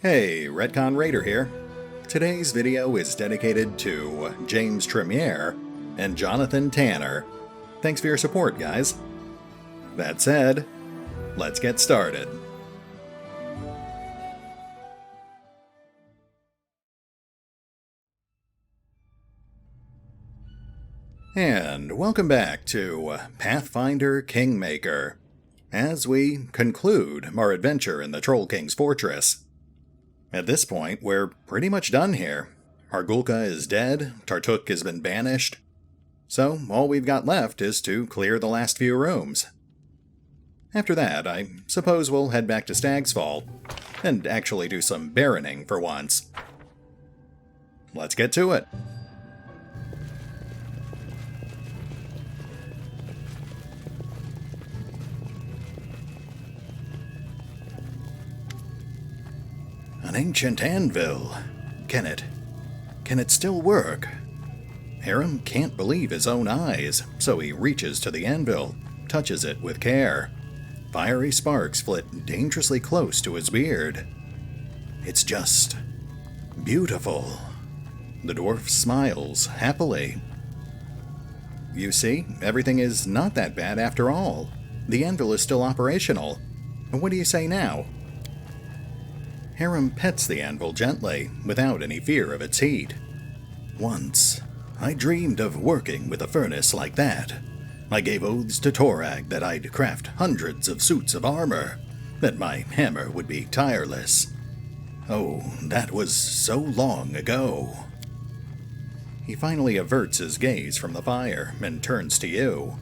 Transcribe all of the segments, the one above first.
Hey, RetconRaider here. Today's video is dedicated to James Trimmier and Jonathan Tanner. Thanks for your support, guys. That said, let's get started. And welcome back to Pathfinder Kingmaker, as we conclude our adventure in the Troll King's fortress. At this point, we're pretty much done here. Hargulka is dead, Tartuk has been banished, so all we've got left is to clear the last few rooms. After that, I suppose we'll head back to Stag's Fall, and actually do some baroning for once. Let's get to it. An ancient anvil. Can it still work? Harem can't believe his own eyes, so he reaches to the anvil, touches it with care. Fiery sparks flit dangerously close to his beard. It's just beautiful. The dwarf smiles happily. You see, everything is not that bad after all. The anvil is still operational. What do you say now? Harem pets the anvil gently, without any fear of its heat. Once, I dreamed of working with a furnace like that. I gave oaths to Torag that I'd craft hundreds of suits of armor, that my hammer would be tireless. Oh, that was so long ago. He finally averts his gaze from the fire and turns to you.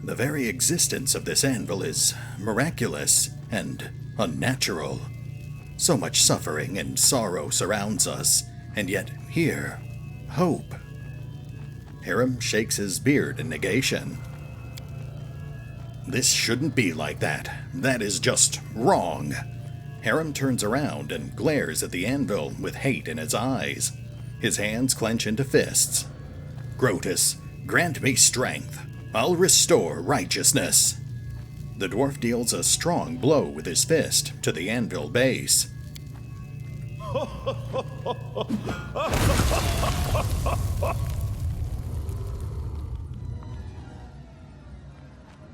The very existence of this anvil is miraculous and unnatural. So much suffering and sorrow surrounds us, and yet here, hope. Harem shakes his beard in negation. This shouldn't be like that. That is just wrong. Harem turns around and glares at the anvil with hate in his eyes. His hands clench into fists. Grotus, grant me strength. I'll restore righteousness. The dwarf deals a strong blow with his fist to the anvil base.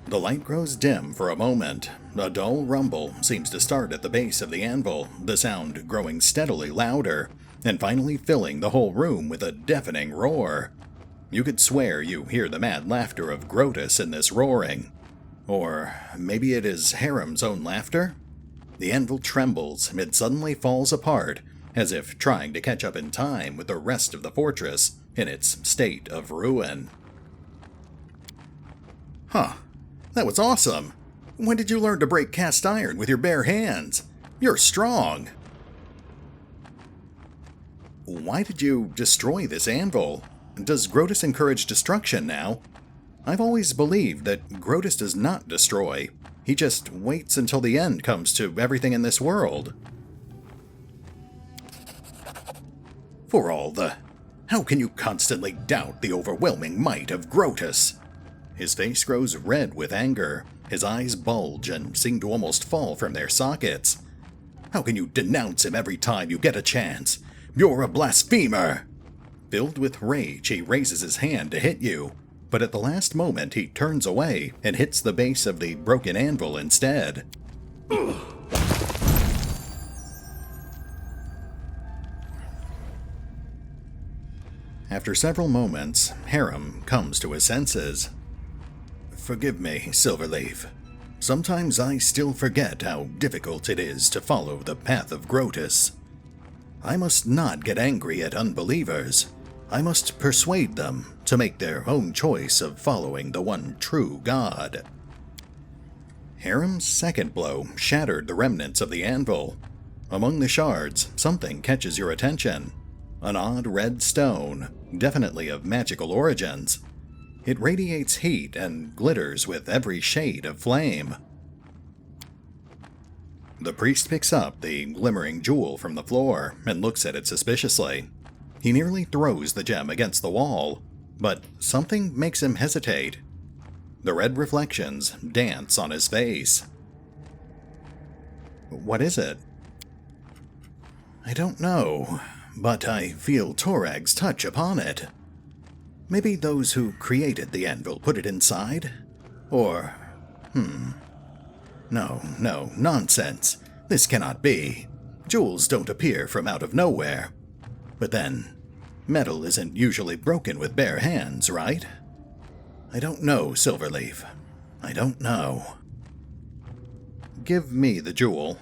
The light grows dim for a moment. A dull rumble seems to start at the base of the anvil, the sound growing steadily louder, and finally filling the whole room with a deafening roar. You could swear you hear the mad laughter of Grotus in this roaring. Or maybe it is Harem's own laughter? The anvil trembles, it suddenly falls apart, as if trying to catch up in time with the rest of the fortress in its state of ruin. Huh, that was awesome! When did you learn to break cast iron with your bare hands? You're strong! Why did you destroy this anvil? Does Grotus encourage destruction now? I've always believed that Grotus does not destroy. He just waits until the end comes to everything in this world. For all the... How can you constantly doubt the overwhelming might of Grotus? His face grows red with anger. His eyes bulge and seem to almost fall from their sockets. How can you denounce him every time you get a chance? You're a blasphemer! Filled with rage, he raises his hand to hit you. But at the last moment, he turns away and hits the base of the broken anvil instead. After several moments, Harem comes to his senses. Forgive me, Silverleaf. Sometimes I still forget how difficult it is to follow the path of Grotus. I must not get angry at unbelievers. I must persuade them to make their own choice of following the one true God. Harem's second blow shattered the remnants of the anvil. Among the shards, something catches your attention. An odd red stone, definitely of magical origins. It radiates heat and glitters with every shade of flame. The priest picks up the glimmering jewel from the floor and looks at it suspiciously. He nearly throws the gem against the wall, but something makes him hesitate. The red reflections dance on his face. What is it? I don't know, but I feel Torag's touch upon it. Maybe those who created the anvil put it inside? Or, No, nonsense. This cannot be. Jewels don't appear from out of nowhere. But then, metal isn't usually broken with bare hands, right? I don't know, Silverleaf. I don't know. Give me the jewel.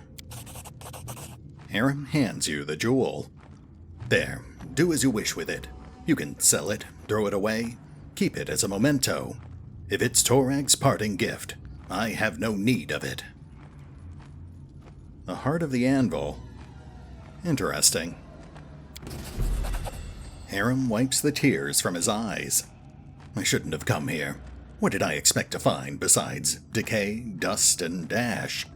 Harem hands you the jewel. There, do as you wish with it. You can sell it, throw it away, keep it as a memento. If it's Torag's parting gift, I have no need of it. The heart of the anvil. Interesting. Harem wipes the tears from his eyes. I shouldn't have come here. What did I expect to find besides decay, dust, and ash?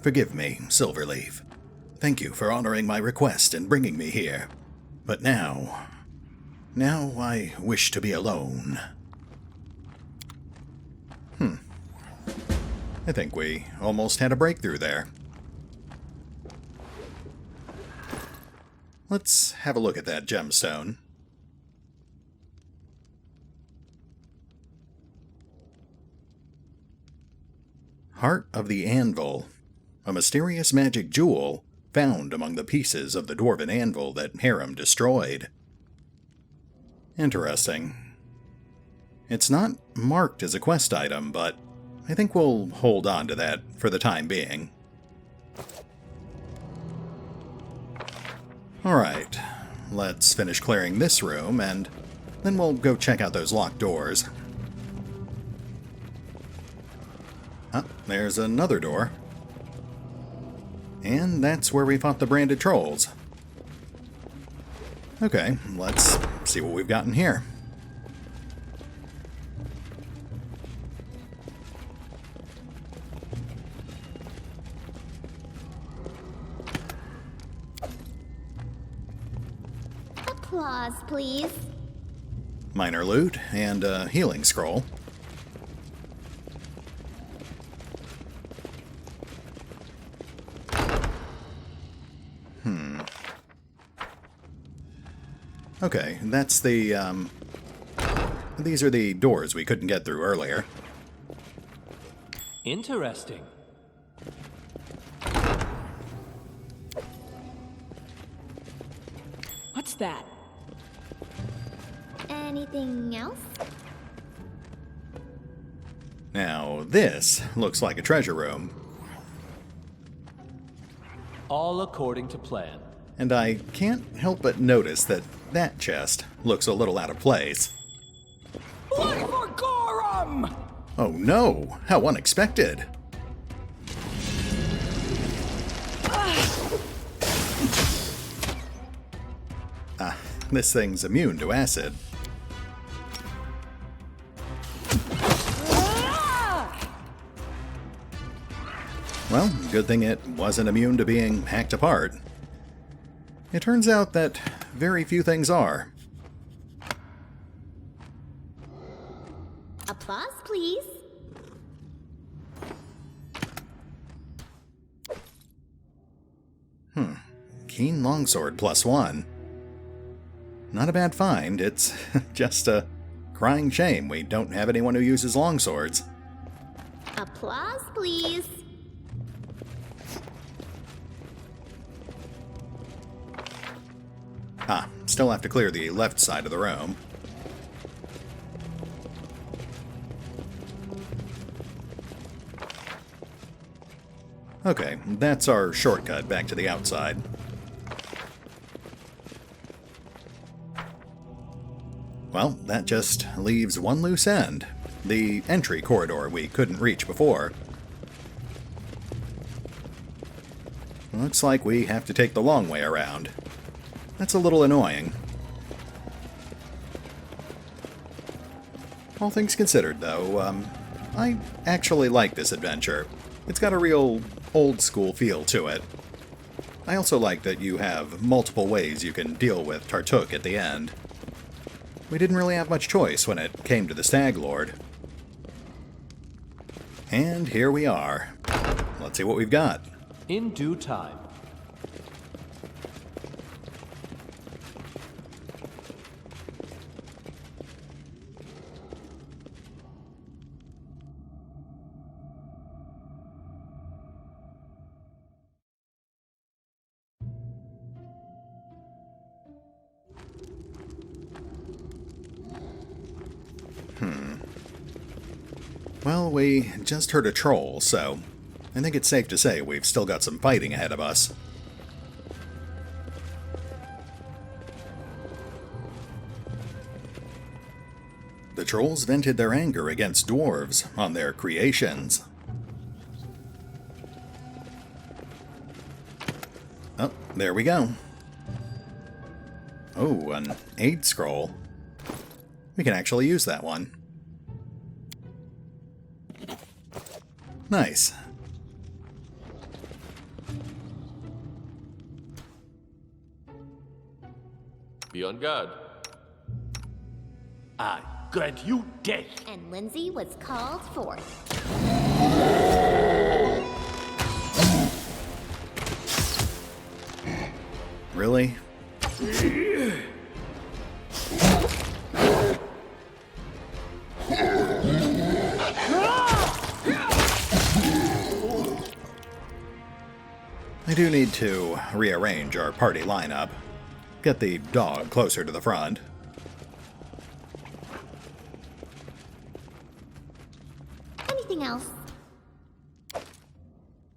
Forgive me, Silverleaf. Thank you for honoring my request and bringing me here. But now I wish to be alone. I think we almost had a breakthrough there. Let's have a look at that gemstone. Heart of the Anvil. A mysterious magic jewel found among the pieces of the dwarven anvil that Harem destroyed. Interesting. It's not marked as a quest item, but I think we'll hold on to that for the time being. Alright, let's finish clearing this room, and then we'll go check out those locked doors. Ah, there's another door. And that's where we fought the branded trolls. Okay, let's see what we've got in here. Applause, please. Minor loot and a healing scroll. Okay, that's the, these are the doors we couldn't get through earlier. Interesting. What's that? Anything else? Now, this looks like a treasure room. All according to plan. And I can't help but notice that that chest looks a little out of place. Look for Gorham! Oh no! How unexpected! This thing's immune to acid. Well, good thing it wasn't immune to being hacked apart. It turns out that very few things are. Applause, please. Keen longsword +1. Not a bad find, it's just a crying shame we don't have anyone who uses longswords. Applause, please. Still have to clear the left side of the room. Okay, that's our shortcut back to the outside. Well, that just leaves one loose end. The entry corridor we couldn't reach before. Looks like we have to take the long way around. That's a little annoying. All things considered, though, I actually like this adventure. It's got a real old-school feel to it. I also like that you have multiple ways you can deal with Tartuk at the end. We didn't really have much choice when it came to the Stag Lord. And here we are. Let's see what we've got. In due time. Well, we just heard a troll, so I think it's safe to say we've still got some fighting ahead of us. The trolls vented their anger against dwarves on their creations. Oh, there we go. Oh, an aid scroll. We can actually use that one. Nice. Be on guard. I grant you death. And Lindsay was called forth. Really? I do need to rearrange our party lineup. Get the dog closer to the front. Anything else?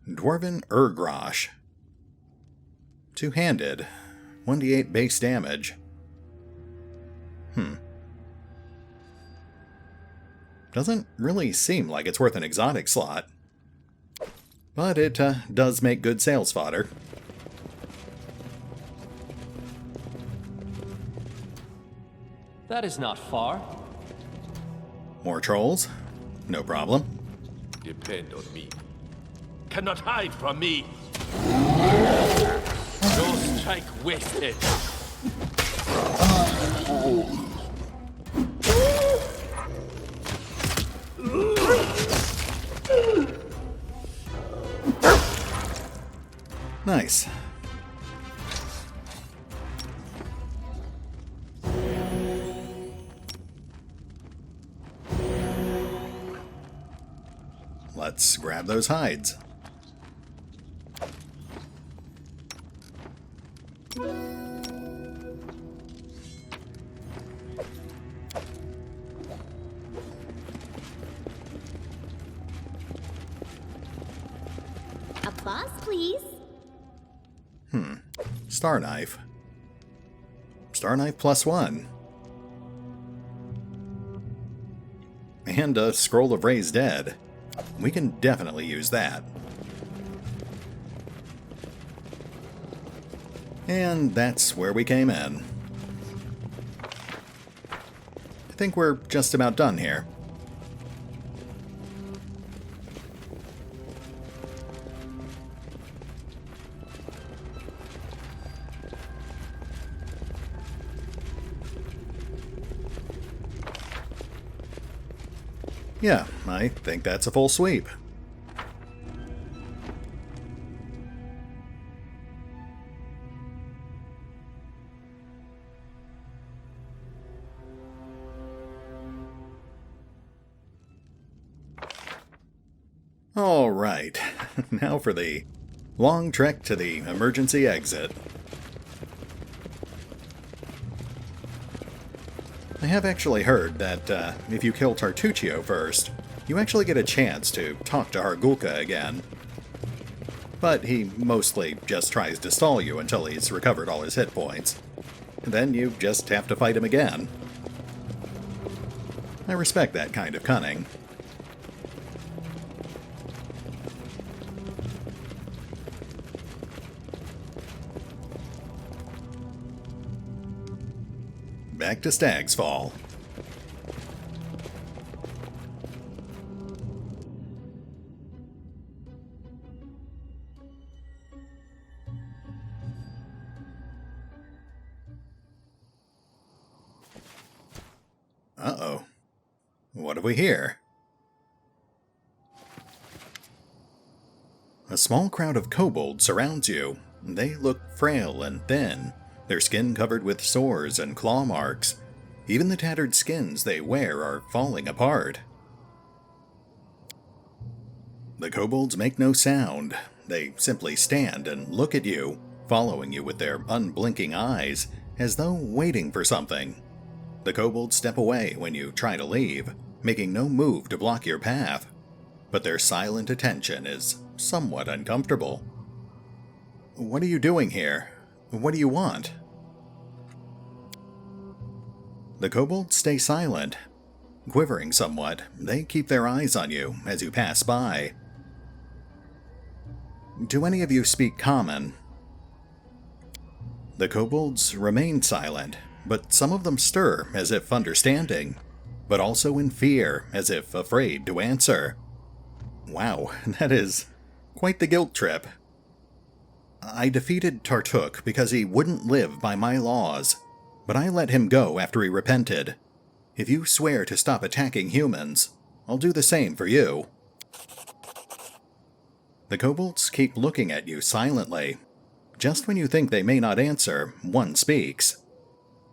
Dwarven Urgrosh. Two-handed. 1d8 base damage. Doesn't really seem like it's worth an exotic slot. But it does make good sales fodder. That is not far. More trolls? No problem. Depend on me. Cannot hide from me. No strike wasted. Nice. Let's grab those hides. Applause, please. Star Knife. Star Knife +1. And a Scroll of Raised Dead. We can definitely use that. And that's where we came in. I think we're just about done here. Yeah, I think that's a full sweep. All right, now for the long trek to the emergency exit. I have actually heard that if you kill Tartuccio first, you actually get a chance to talk to Hargulka again. But he mostly just tries to stall you until he's recovered all his hit points. Then you just have to fight him again. I respect that kind of cunning. Back to Stag's Fall. Uh-oh. What have we here? A small crowd of kobolds surrounds you. They look frail and thin, their skin covered with sores and claw marks. Even the tattered skins they wear are falling apart. The kobolds make no sound. They simply stand and look at you, following you with their unblinking eyes, as though waiting for something. The kobolds step away when you try to leave, making no move to block your path, but their silent attention is somewhat uncomfortable. What are you doing here? What do you want? The kobolds stay silent. Quivering somewhat, they keep their eyes on you as you pass by. Do any of you speak common? The kobolds remain silent, but some of them stir as if understanding, but also in fear as if afraid to answer. Wow, that is quite the guilt trip. I defeated Tartuk because he wouldn't live by my laws, but I let him go after he repented. If you swear to stop attacking humans, I'll do the same for you. The kobolds keep looking at you silently. Just when you think they may not answer, one speaks.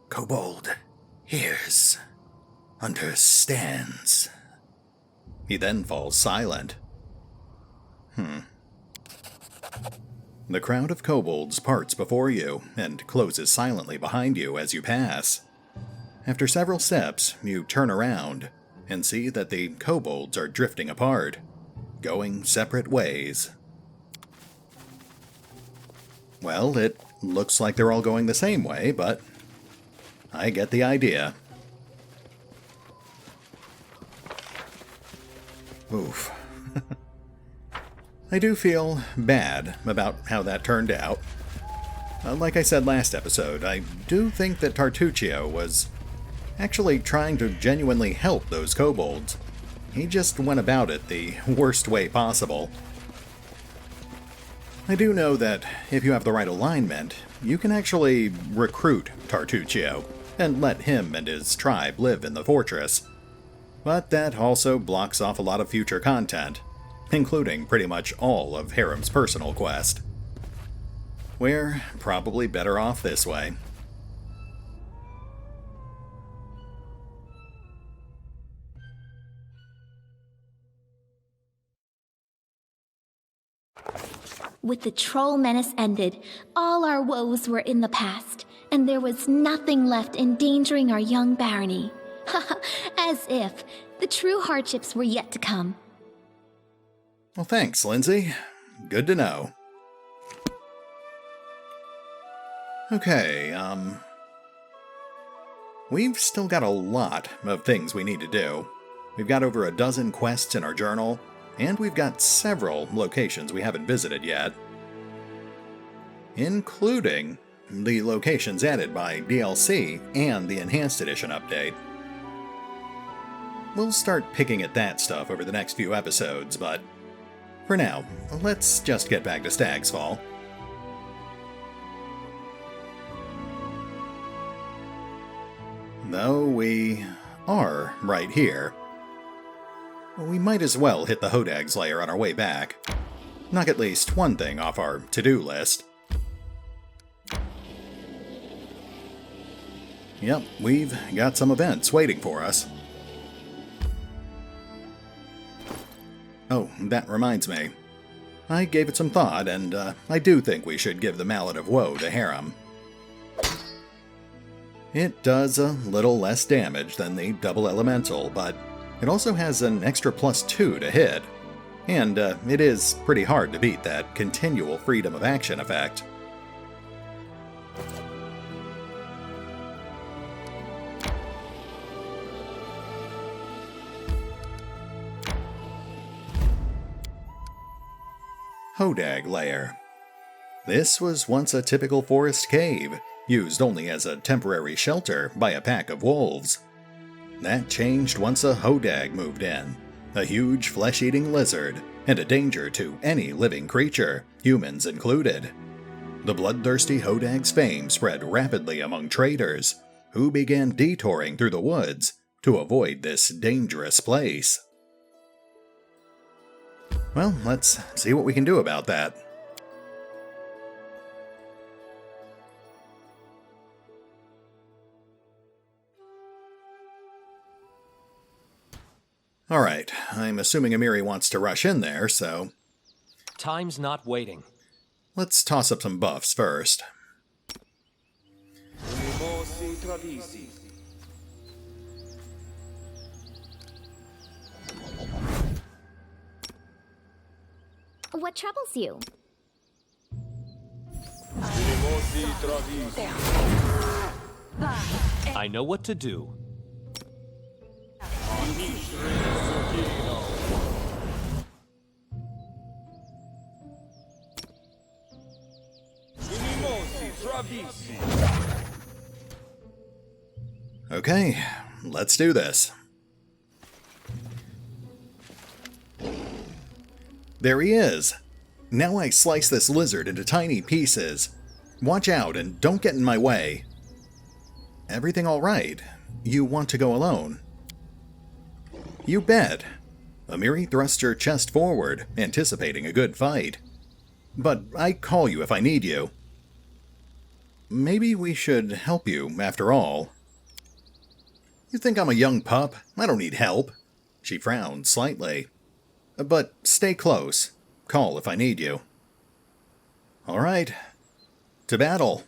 Kobold hears, understands. He then falls silent. The crowd of kobolds parts before you and closes silently behind you as you pass. After several steps, you turn around and see that the kobolds are drifting apart, going separate ways. Well, it looks like they're all going the same way, but I get the idea. Oof. I do feel bad about how that turned out. Like I said last episode, I do think that Tartuccio was actually trying to genuinely help those kobolds. He just went about it the worst way possible. I do know that if you have the right alignment, you can actually recruit Tartuccio and let him and his tribe live in the fortress. But that also blocks off a lot of future content, including pretty much all of Harem's personal quest. We're probably better off this way. With the troll menace ended, all our woes were in the past, and there was nothing left endangering our young barony. As if the true hardships were yet to come. Well, thanks, Lindsay. Good to know. Okay, we've still got a lot of things we need to do. We've got over a dozen quests in our journal, and we've got several locations we haven't visited yet, including the locations added by DLC and the Enhanced Edition update. We'll start picking at that stuff over the next few episodes, but for now, let's just get back to Stag's Fall. Though we are right here, we might as well hit the Hodag's Lair on our way back. Knock at least one thing off our to-do list. Yep, we've got some events waiting for us. Oh, that reminds me. I gave it some thought, and I do think we should give the Mallet of Woe to Harem. It does a little less damage than the double elemental, but it also has an extra +2 to hit, and it is pretty hard to beat that continual freedom of action effect. Hodag Lair. This was once a typical forest cave, used only as a temporary shelter by a pack of wolves. That changed once a Hodag moved in, a huge flesh-eating lizard, and a danger to any living creature, humans included. The bloodthirsty Hodag's fame spread rapidly among traders, who began detouring through the woods to avoid this dangerous place. Well, let's see what we can do about that. Alright, I'm assuming Amiri wants to rush in there, so Time's not waiting. let's toss up some buffs first. What troubles you? I know what to do. Okay, let's do this. There he is. Now I slice this lizard into tiny pieces. Watch out and don't get in my way. Everything all right? You want to go alone? You bet. Amiri thrusts her chest forward, anticipating a good fight. But I call you if I need you. Maybe we should help you, after all. You think I'm a young pup? I don't need help. She frowned slightly. But stay close. Call if I need you. All right. To battle.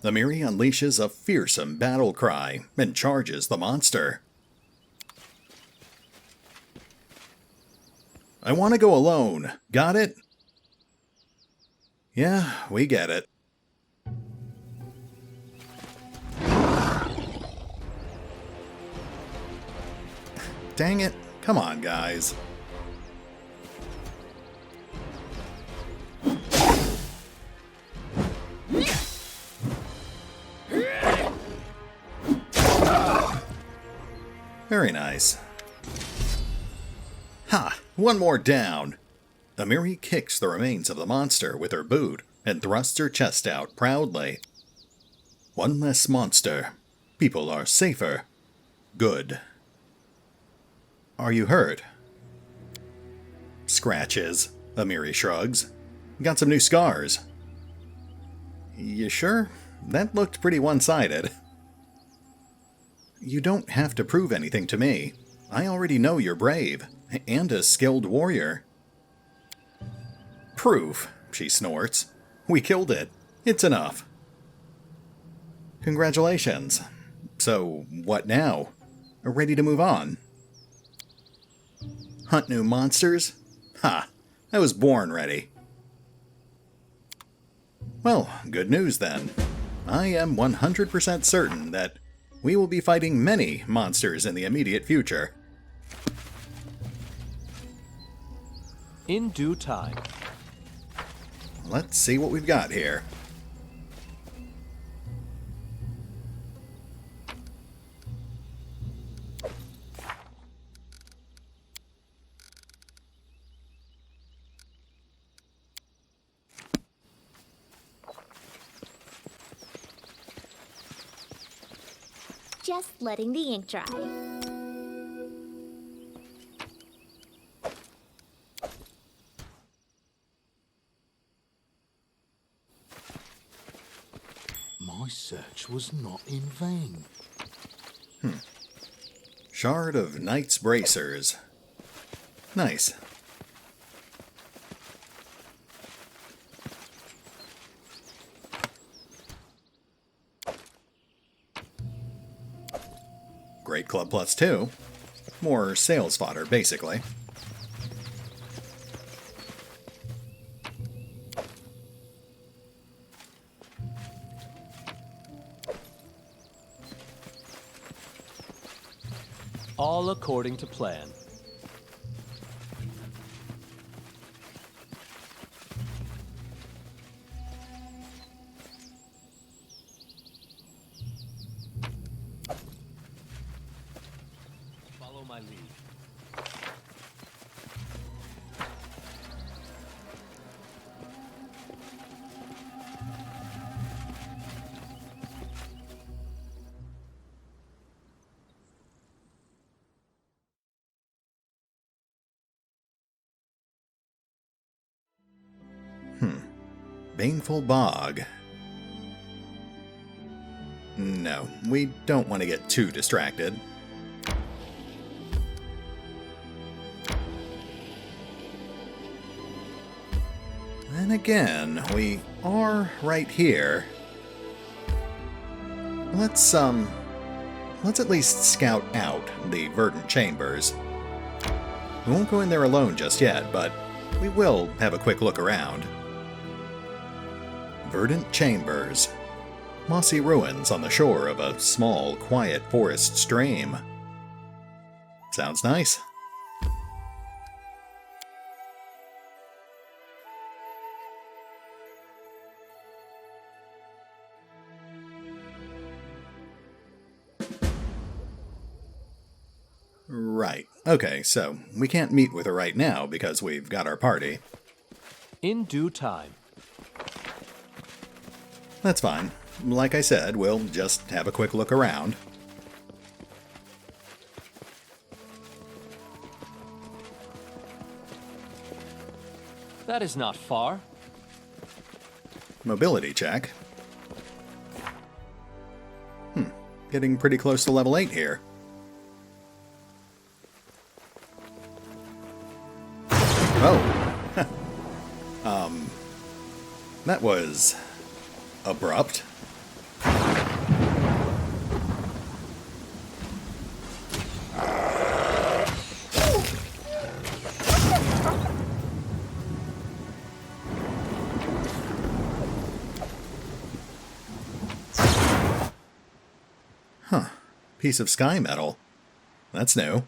Amiri unleashes a fearsome battle cry and charges the monster. I want to go alone. Got it? Yeah, we get it. Dang it. Come on, guys. Very nice. Ha! One more down. Amiri kicks the remains of the monster with her boot and thrusts her chest out proudly. One less monster. People are safer. Good. Are you hurt? Scratches. Amiri shrugs. Got some new scars. You sure? That looked pretty one-sided. You don't have to prove anything to me. I already know you're brave, and a skilled warrior. Proof, she snorts. We killed it. It's enough. Congratulations. So, what now? Ready to move on? Hunt new monsters? Ha! I was born ready. Well, good news then. I am 100% certain that we will be fighting many monsters in the immediate future. In due time. Let's see what we've got here. Just letting the ink dry. My search was not in vain. Shard of Knight's Bracers. Nice. Great Club Plus 2. More sales fodder, basically. All according to plan. Follow my lead. Baneful Bog. No, we don't want to get too distracted. Then again, we are right here. Let's at least scout out the verdant chambers. We won't go in there alone just yet, but we will have a quick look around. Verdant Chambers. Mossy ruins on the shore of a small, quiet forest stream. Sounds nice. Right. Okay, so we can't meet with her right now because we've got our party. In due time. That's fine. Like I said, we'll just have a quick look around. That is not far. Mobility check. Getting pretty close to level 8 here. Oh. That was abrupt. Huh. Piece of sky metal. That's new.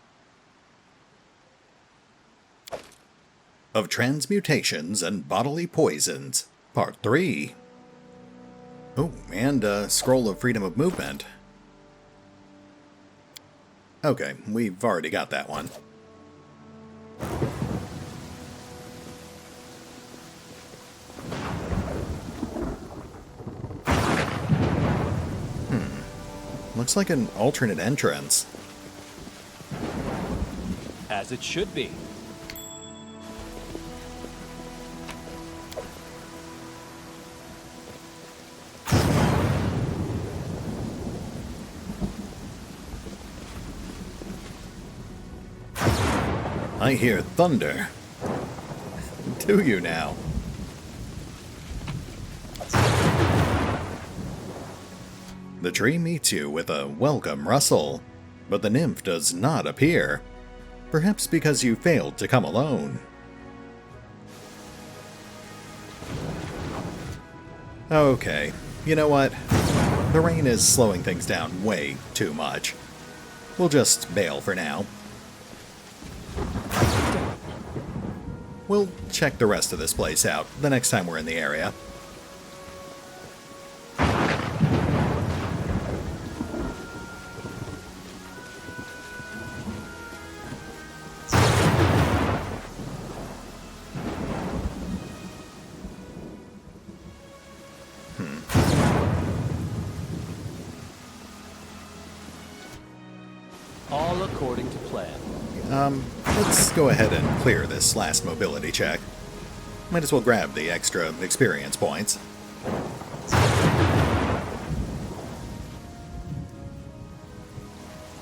Of Transmutations and Bodily Poisons, Part 3. Oh, and a Scroll of Freedom of Movement. Okay, we've already got that one. Looks like an alternate entrance. As it should be. I hear thunder. Do you now? The tree meets you with a welcome rustle, but the nymph does not appear. Perhaps because you failed to come alone. Okay, you know what? The rain is slowing things down way too much. We'll just bail for now. We'll check the rest of this place out the next time we're in the area. All according to plan. Let's go ahead and clear this last mobility check. Might as well grab the extra experience points.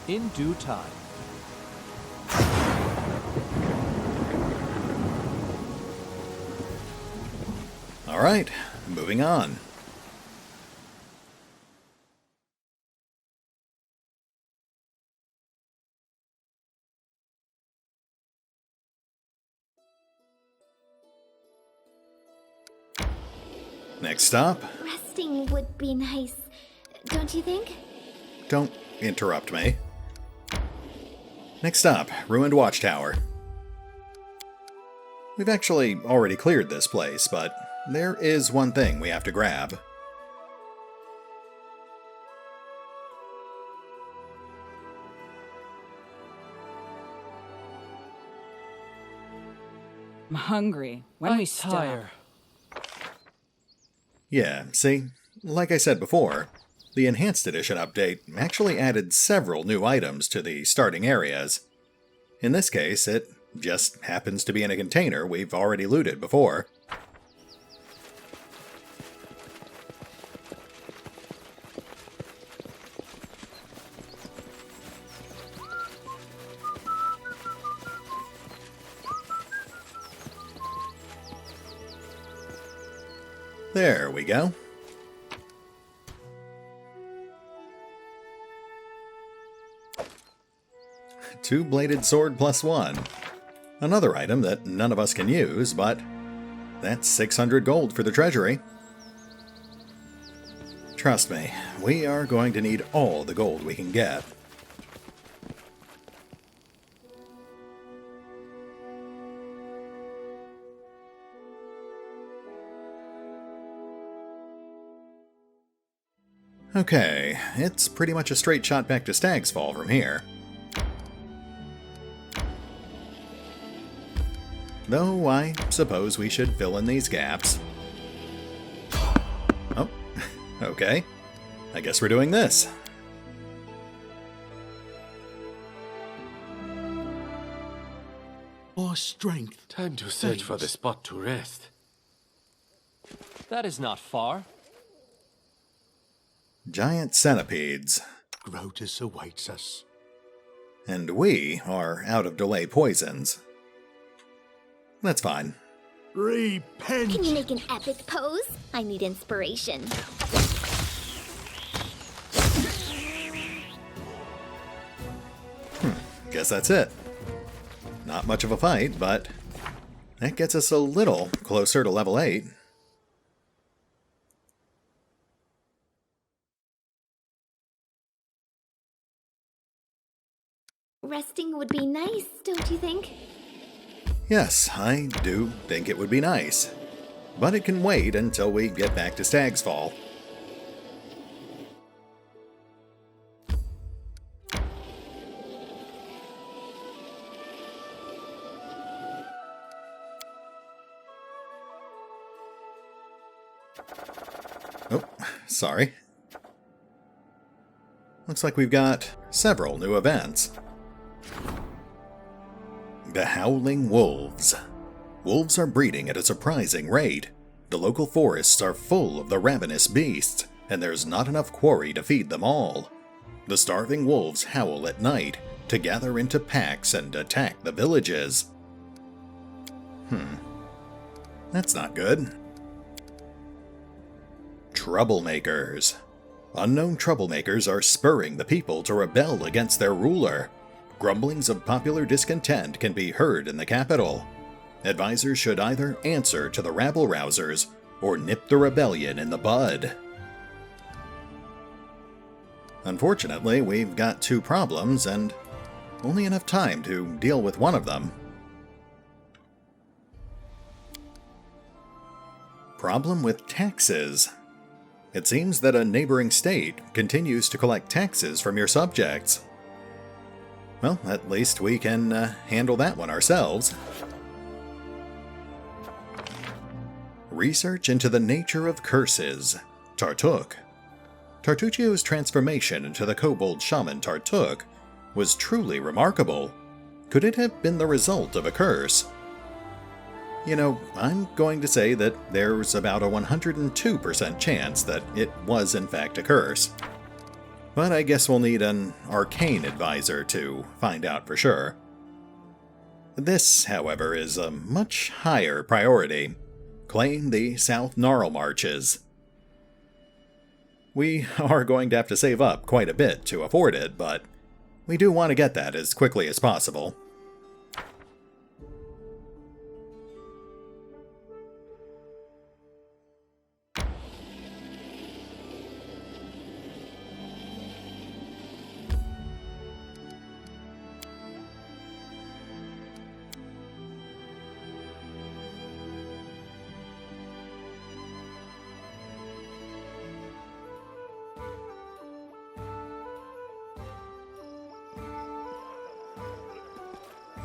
In due time. Alright, moving on. Next stop. Resting would be nice, don't you think? Don't interrupt me. Next stop, Ruined Watchtower. We've actually already cleared this place, but there is one thing we have to grab. I'm hungry. When we stop. Tire. Yeah, see? Like I said before, the Enhanced Edition update actually added several new items to the starting areas. In this case, it just happens to be in a container we've already looted before. There we go. Two-bladed sword +1. Another item that none of us can use, but that's 600 gold for the treasury. Trust me, we are going to need all the gold we can get. Okay, it's pretty much a straight shot back to Stag's Fall from here. Though I suppose we should fill in these gaps. Oh, okay. I guess we're doing this. Our strength. Time to search for the spot to rest. That is not far. Giant centipedes. Grotus awaits us. And we are out of delay poisons. That's fine. Repent! Can you make an epic pose? I need inspiration. Guess that's it. Not much of a fight, but that gets us a little closer to level 8. Resting would be nice, don't you think? Yes, I do think it would be nice. But it can wait until we get back to Stag's Fall. Oh, sorry. Looks like we've got several new events. The Howling Wolves. Wolves are breeding at a surprising rate. The local forests are full of the ravenous beasts, and there's not enough quarry to feed them all. The starving wolves howl at night to gather into packs and attack the villages. That's not good. Troublemakers. Unknown troublemakers are spurring the people to rebel against their ruler. Grumblings of popular discontent can be heard in the capital. Advisors should either answer to the rabble-rousers or nip the rebellion in the bud. Unfortunately, we've got 2 problems and only enough time to deal with one of them. Problem with taxes. It seems that a neighboring state continues to collect taxes from your subjects. Well, at least we can handle that one ourselves. Research into the nature of curses. Tartuk. Tartuccio's transformation into the kobold shaman Tartuk was truly remarkable. Could it have been the result of a curse? You know, I'm going to say that there's about a 102% chance that it was in fact a curse. But I guess we'll need an arcane advisor to find out for sure. This, however, is a much higher priority. Claim the South Gnarl Marches. We are going to have to save up quite a bit to afford it, but we do want to get that as quickly as possible.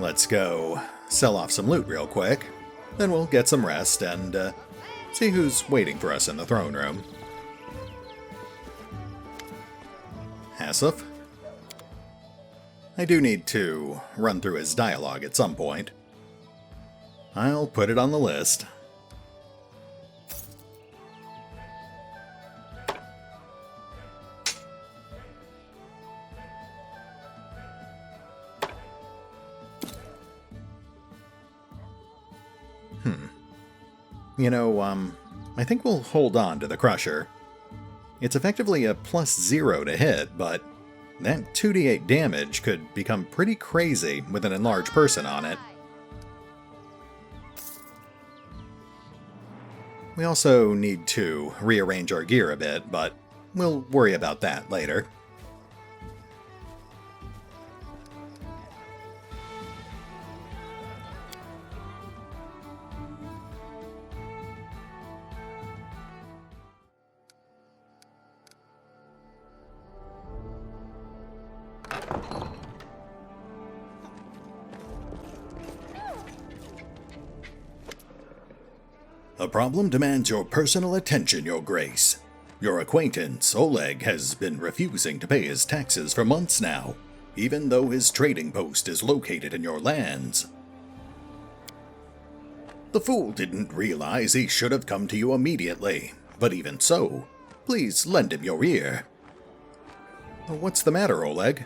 Let's go sell off some loot real quick, then we'll get some rest and see who's waiting for us in the throne room. Hassif? I do need to run through his dialogue at some point. I'll put it on the list. You know, I think we'll hold on to the Crusher. It's effectively a +0 to hit, but that 2d8 damage could become pretty crazy with an enlarged person on it. We also need to rearrange our gear a bit, but we'll worry about that later. A problem demands your personal attention, Your Grace. Your acquaintance, Oleg, has been refusing to pay his taxes for months now, even though his trading post is located in your lands. The fool didn't realize he should have come to you immediately, but even so, please lend him your ear. What's the matter, Oleg?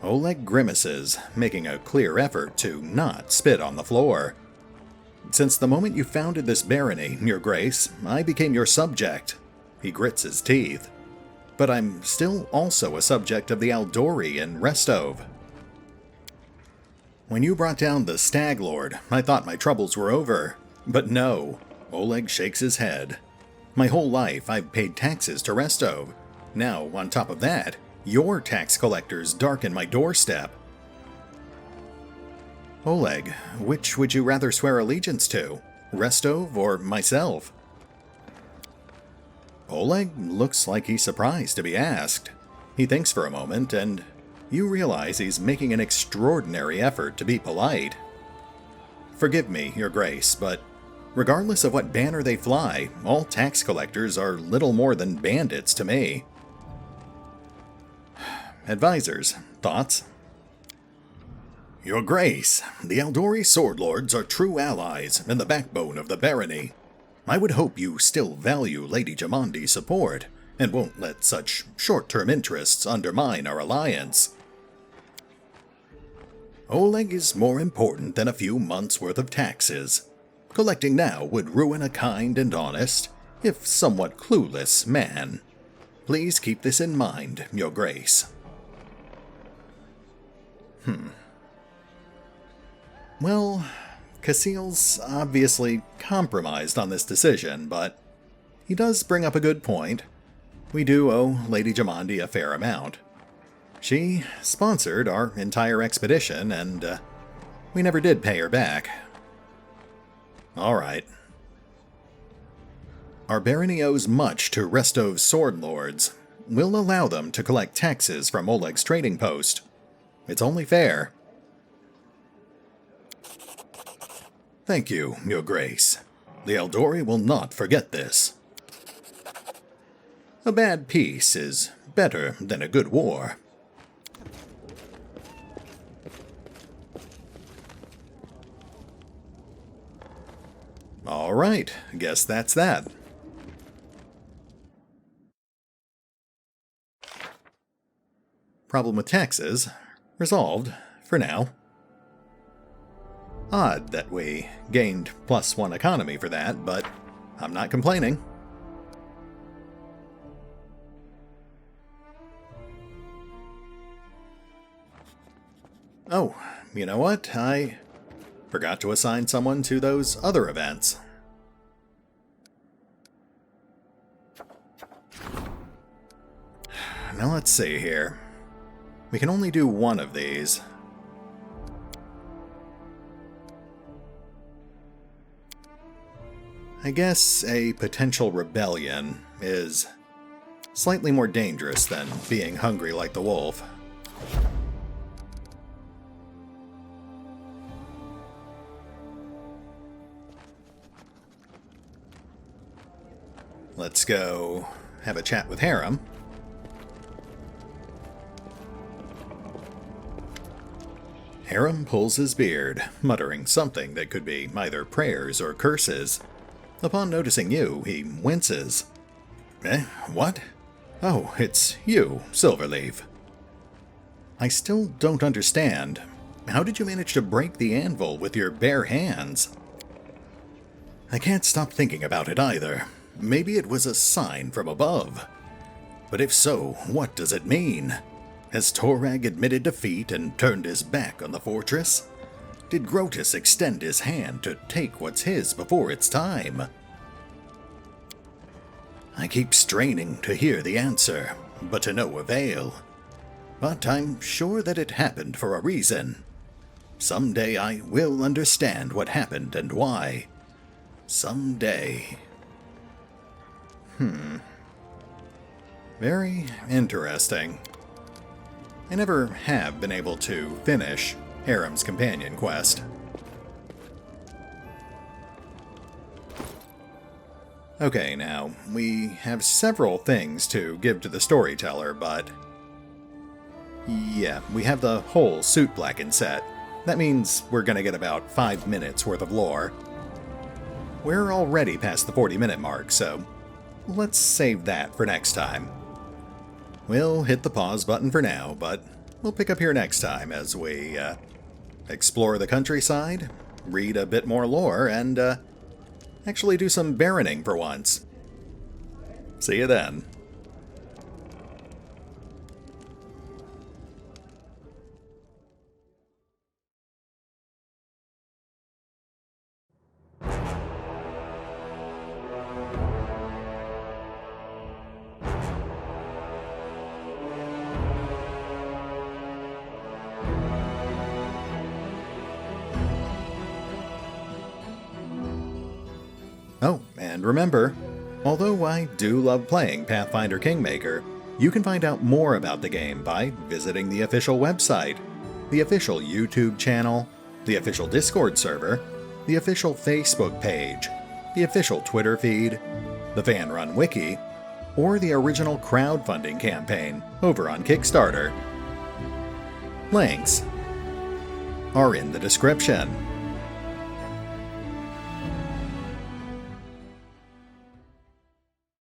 Oleg grimaces, making a clear effort to not spit on the floor. Since the moment you founded this barony, Your Grace, I became your subject. He grits his teeth. But I'm still also a subject of the Aldori in Restov. When you brought down the Stag Lord, I thought my troubles were over. But no, Oleg shakes his head. My whole life I've paid taxes to Restov. Now, on top of that, your tax collectors darken my doorstep. Oleg, which would you rather swear allegiance to, Restov or myself? Oleg looks like he's surprised to be asked. He thinks for a moment, and you realize he's making an extraordinary effort to be polite. Forgive me, Your Grace, but regardless of what banner they fly, all tax collectors are little more than bandits to me. Advisors, thoughts? Your Grace, the Aldori Sword Lords are true allies and the backbone of the barony. I would hope you still value Lady Jamandi's support and won't let such short-term interests undermine our alliance. Oleg is more important than a few months' worth of taxes. Collecting now would ruin a kind and honest, if somewhat clueless, man. Please keep this in mind, Your Grace. Well, Cecil's obviously compromised on this decision, but he does bring up a good point. We do owe Lady Jamandi a fair amount. She sponsored our entire expedition, and we never did pay her back. Alright. Our barony owes much to Restov's sword lords. We'll allow them to collect taxes from Oleg's trading post. It's only fair. Thank you, Your Grace. The Aldori will not forget this. A bad peace is better than a good war. All right, guess that's that. Problem with taxes resolved for now. Odd that we gained +1 economy for that, but I'm not complaining. Oh, you know what? I forgot to assign someone to those other events. Now let's see here. We can only do one of these. I guess a potential rebellion is slightly more dangerous than being hungry like the wolf. Let's go have a chat with Harem. Harem pulls his beard, muttering something that could be either prayers or curses. Upon noticing you, he winces. What? Oh, it's you, Silverleaf. I still don't understand. How did you manage to break the anvil with your bare hands? I can't stop thinking about it either. Maybe it was a sign from above. But if so, what does it mean? Has Torag admitted defeat and turned his back on the fortress? Did Grotus extend his hand to take what's his before it's time? I keep straining to hear the answer, but to no avail. But I'm sure that it happened for a reason. Someday I will understand what happened and why. Someday. Very interesting. I never have been able to finish Harem's companion quest. Okay, now, we have several things to give to the storyteller, but... yeah, we have the whole suit blackened set. That means we're gonna get about 5 minutes worth of lore. We're already past the 40-minute mark, so let's save that for next time. We'll hit the pause button for now, but we'll pick up here next time as we explore the countryside, read a bit more lore, and actually do some baroning for once. See you then. Oh, and remember, although I do love playing Pathfinder Kingmaker, you can find out more about the game by visiting the official website, the official YouTube channel, the official Discord server, the official Facebook page, the official Twitter feed, the fan-run wiki, or the original crowdfunding campaign over on Kickstarter. Links are in the description.